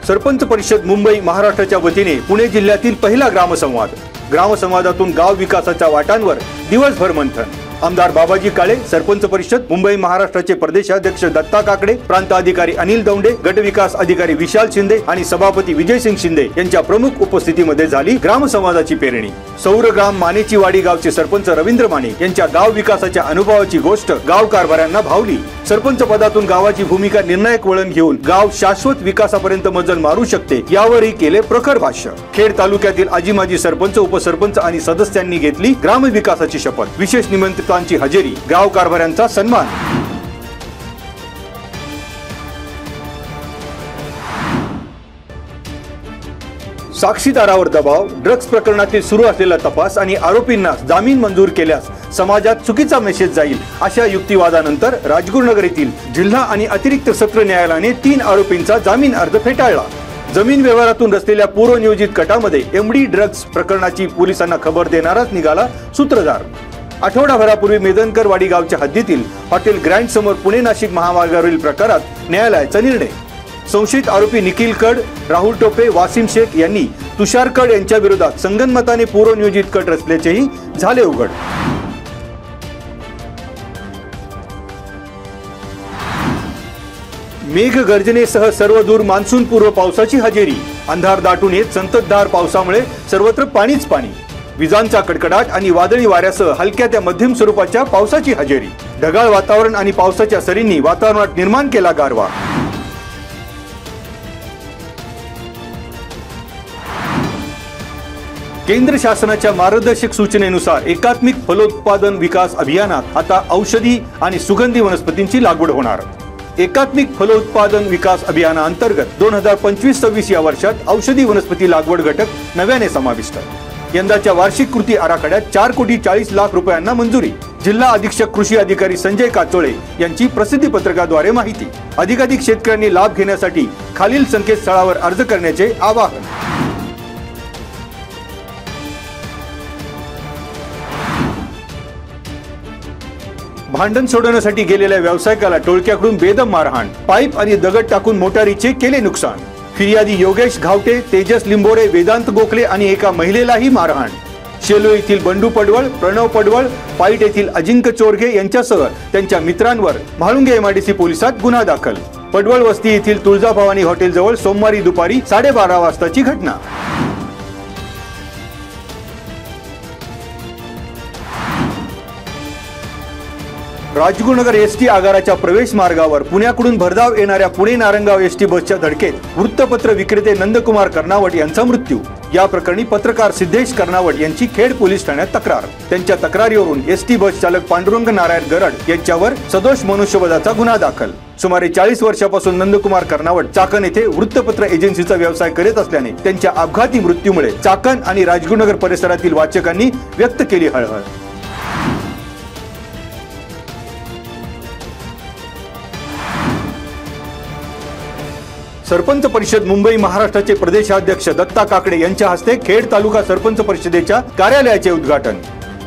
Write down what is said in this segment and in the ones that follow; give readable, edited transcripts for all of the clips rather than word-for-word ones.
सरपंच परिषद मुंबई महाराष्ट्राच्या वतीने पुणे जिल्ह्यातील पहिला ग्रामसंवाद। ग्रामसंवादातून गाव विकासाच्या वाटांवर दिवसभर मंथन। आमदार बाबाजी काळे, सरपंच परिषद मुंबई महाराष्ट्राचे प्रदेशाध्यक्ष दत्ता काकडे, प्रांत अधिकारी अनिल दौंडे, गट विकास अधिकारी विशाल शिंदे आणि सभापती विजय सिंग शिंदे यांच्या प्रमुख उपस्थितीमध्ये झाली ग्रामसंवादाची पेरणी। सौरग्राम मानेची वाडी गावचे सरपंच रवींद्र माने यांच्या गाव विकासाच्या अनुभवाची गोष्ट गाव कारभाऱ्यांना भावली। सरपंच पदातून गावाची भूमिका निर्णायक वळण घेऊन गाव शाश्वत विकासापर्यंत मजल मारू शकते यावरही केले प्रखर भाष्य। खेड तालुक्यातील आजी माजी सरपंच, उपसरपंच आणि सदस्यांनी घेतली ग्राम विकासाची शपथ। विशेष निमंत्रितांची हजेरी, गाव कारभाऱ्यांचा सन्मान। साक्षीदारावर दबाव, ड्रग्ज प्रकरणातील सुरू असलेला तपास आणि आरोपींना जामीन मंजूर केल्यास समाजात चुकीचा मेसेज जाईल अशा युक्तिवादानंतर राजगुरुनगर येथील जिल्हा आणि अतिरिक्त सत्र न्यायालयाने 3 आरोपींचा जामीन अर्ज फेटाळला। जमीन व्यवहारातून रचलेल्या पूर्वनियोजित कटामध्ये एमडी ड्रग्ज प्रकरणाची पोलिसांना खबर देणाराच निघाला सूत्रधार। आठवडाभरापूर्वी मेदनकर वाडी गावच्या हद्दीतील हॉटेल ग्रँड समोर पुणे नाशिक महामार्गावरील प्रकारात न्यायालयाचा निर्णय। संशयित आरोपी निखिल कड, राहुल टोपे, वासिम शेख यांनी तुषार कड यांच्या विरोधात संगनमताने पूर्वनियोजित कट रचल्याचेही झाले उघड। मेघगर्जनेसह सर्वदूर मान्सून पूर्व पावसाची हजेरी। अंधार दाटून येत संततधार पावसामुळे सर्वत्र पाणीच पाणी। विजांचा कडकडाट आणि वादळी वाऱ्यासह हलक्या ते मध्यम स्वरूपाच्या पावसाची हजेरी। ढगाळ वातावरण आणि पावसाच्या सरींनी वातावरणात निर्माण केला गारवा। केंद्र शासनाच्या मार्गदर्शक सूचनेनुसार एकात्मिक फलोत्पादन विकास अभियानात आता औषधी आणि सुगंधी वनस्पतींची लागवड होणार। एकात्मिक फलोत्पादन विकास अभियानाअंतर्गत 2025-26 या वर्षात औषधी वनस्पती लागवड घटक नव्याने समाविष्ट। यंदाच्या वार्षिक कृती आराखड्यात 4,40,00,000 रुपयांना मंजुरी। जिल्हा अधीक्षक कृषी अधिकारी संजय काचोळे यांची प्रसिद्धी पत्रकाद्वारे माहिती। अधिकाधिक शेतकऱ्यांनी लाभ घेण्यासाठी खालील संकेतस्थळावर अर्ज करण्याचे आवाहन। भांडण सोडवण्यासाठी गेलेल्या व्यावसायिकाला टोळक्याकडून बेदम मारहाण, पाईप आणि दगड टाकून मोटारीचे केले नुकसान। फिर्यादी योगेश घावटे, तेजस लिंबोरे, वेदांत गोखले आणि एका महिलेलाही मारहाण। शेलो येथील बंडू पडवळ, प्रणव पडवळ, पाईट येथील अजिंक्य चोरगे यांच्यासह त्यांच्या मित्रांवर म्हाळुंगे एमआयडीसी पोलिसात गुन्हा दाखल। पडवळ वस्ती येथील तुळजाभवानी हॉटेलजवळ सोमवारी दुपारी 12:30 वाजताची घटना। राजगुरुनगर एसटी आगाराच्या प्रवेश मार्गावर पुण्याकडून भरधाव येणाऱ्या पुणे नारंगाव एसटी बसच्या धडकेत वृत्तपत्र विक्रेते नंदकुमार कर्नावट यांचा मृत्यू। या प्रकरणी पत्रकार सिद्धेश कर्नावट यांची खेड पोलीस ठाण्यात तक्रार। त्यांच्या तक्रारीवरून एसटी बस चालक पांडुरंग नारायण गरड यांच्यावर सदोष मनुष्यवधाचा गुन्हा दाखल। सुमारे 40 वर्षापासून नंदकुमार कर्नावट चाकण येथे वृत्तपत्र एजन्सीचा व्यवसाय करीत असल्याने त्यांच्या अपघाती मृत्यूमुळे चाकण आणि राजगुरुनगर परिसरातील वाचकांनी व्यक्त केली हळहळ। सरपंच परिषद मुंबई महाराष्ट्राचे प्रदेशाध्यक्ष दत्ता काकडे यांच्या हस्ते खेड तालुका सरपंच परिषदेच्या कार्यालयाचे उद्घाटन।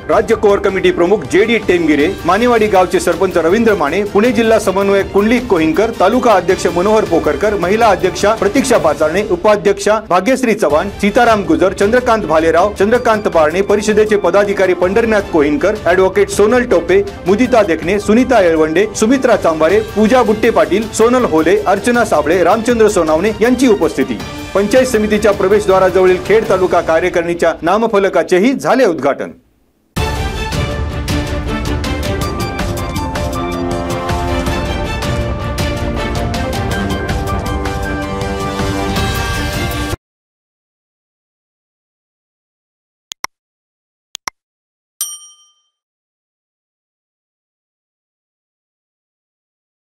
राज्य कोर कमिटी प्रमुख JD टेमगिरे, मानेवाडी गावचे सरपंच रवींद्र माने, पुणे जिल्हा समन्वयक कुंडलिक कोहिंकर, तालुका अध्यक्ष मनोहर पोखरकर, महिला अध्यक्षा प्रतीक्षा पाचारणे, उपाध्यक्षा भाग्यश्री चव्हाण, सीताराम गुजर, चंद्रकांत भालेराव, चंद्रकांत पारणे, परिषदेचे पदाधिकारी पंढरीनाथ कोहिंकर, ॲडव्होकेट सोनल टोपे, मुदिता देखणे, सुनीता येळवंडे, सुमित्रा चांबारे, पूजा बुट्टे पाटील, सोनल होले, अर्चना साबळे, रामचंद्र सोनावणे यांची उपस्थिती। पंचायत समितीच्या प्रवेशद्वाराजवळील खेड तालुका कार्यकारिणीच्या नामफलकाचेही झाले उद्घाटन।